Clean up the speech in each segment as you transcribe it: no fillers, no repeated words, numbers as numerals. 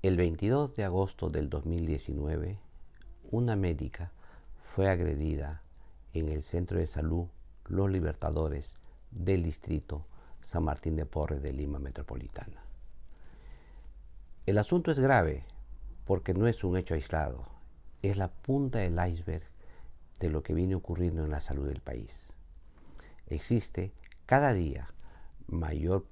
El 22 de agosto del 2019, una médica fue agredida en el Centro de Salud Los Libertadores del distrito San Martín de Porres de Lima Metropolitana. El asunto es grave porque no es un hecho aislado, es la punta del iceberg de lo que viene ocurriendo en la salud del país. Existe cada día mayor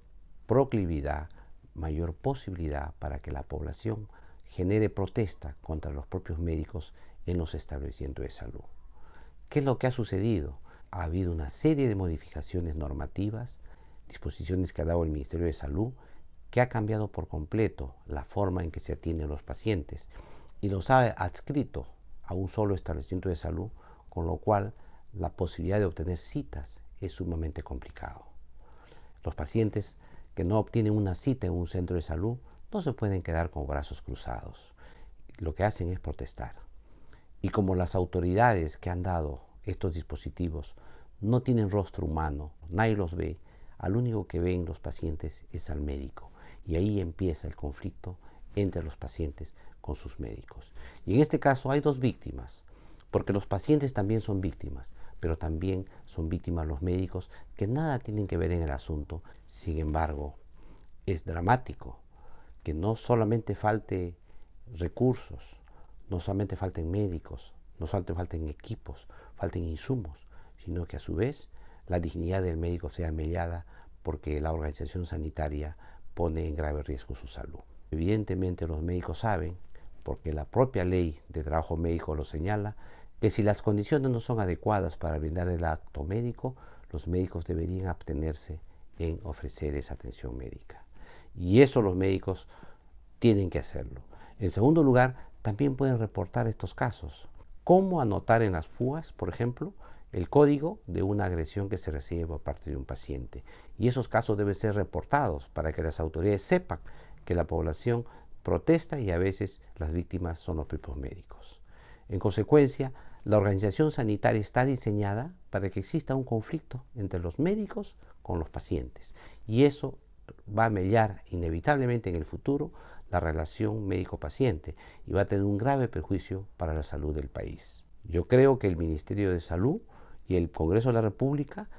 proclividad, mayor posibilidad para que la población genere protesta contra los propios médicos en los establecimientos de salud. ¿Qué es lo que ha sucedido? Ha habido una serie de modificaciones normativas, disposiciones que ha dado el Ministerio de Salud, que ha cambiado por completo la forma en que se atienden a los pacientes y los ha adscrito a un solo establecimiento de salud, con lo cual la posibilidad de obtener citas es sumamente complicado. Los pacientes que no obtienen una cita en un centro de salud no se pueden quedar con brazos cruzados. Lo que hacen es protestar. Y como las autoridades que han dado estos dispositivos no tienen rostro humano, nadie los ve, al único que ven los pacientes es al médico. Y ahí empieza el conflicto entre los pacientes con sus médicos. Y en este caso hay dos víctimas, porque los pacientes también son víctimas, pero también son víctimas los médicos que nada tienen que ver en el asunto. Sin embargo, es dramático que no solamente falte recursos, no solamente falten médicos, no solamente falten equipos, falten insumos, sino que a su vez la dignidad del médico sea mellada porque la organización sanitaria pone en grave riesgo su salud. Evidentemente los médicos saben, porque la propia ley de trabajo médico lo señala, que si las condiciones no son adecuadas para brindar el acto médico, los médicos deberían abstenerse en ofrecer esa atención médica. Y eso los médicos tienen que hacerlo. En segundo lugar, también pueden reportar estos casos. ¿Cómo anotar en las FUAs, por ejemplo, el código de una agresión que se recibe por parte de un paciente? Y esos casos deben ser reportados para que las autoridades sepan que la población protesta y a veces las víctimas son los propios médicos. En consecuencia, la organización sanitaria está diseñada para que exista un conflicto entre los médicos con los pacientes. Y eso va a mellar inevitablemente en el futuro la relación médico-paciente y va a tener un grave perjuicio para la salud del país. Yo creo que el Ministerio de Salud y el Congreso de la República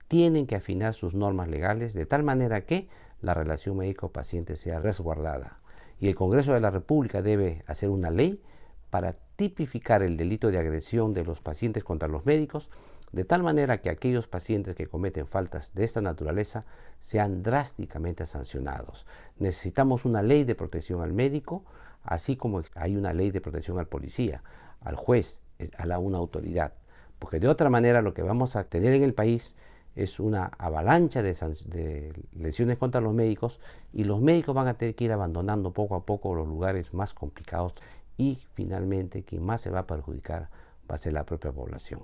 tienen que afinar sus normas legales de tal manera que la relación médico-paciente sea resguardada. Y el Congreso de la República debe hacer una ley para tipificar el delito de agresión de los pacientes contra los médicos, de tal manera que aquellos pacientes que cometen faltas de esta naturaleza sean drásticamente sancionados. Necesitamos una ley de protección al médico, así como hay una ley de protección al policía, al juez, a una autoridad, porque de otra manera lo que vamos a tener en el país es una avalancha de lesiones contra los médicos y los médicos van a tener que ir abandonando poco a poco los lugares más complicados y finalmente quien más se va a perjudicar va a ser la propia población.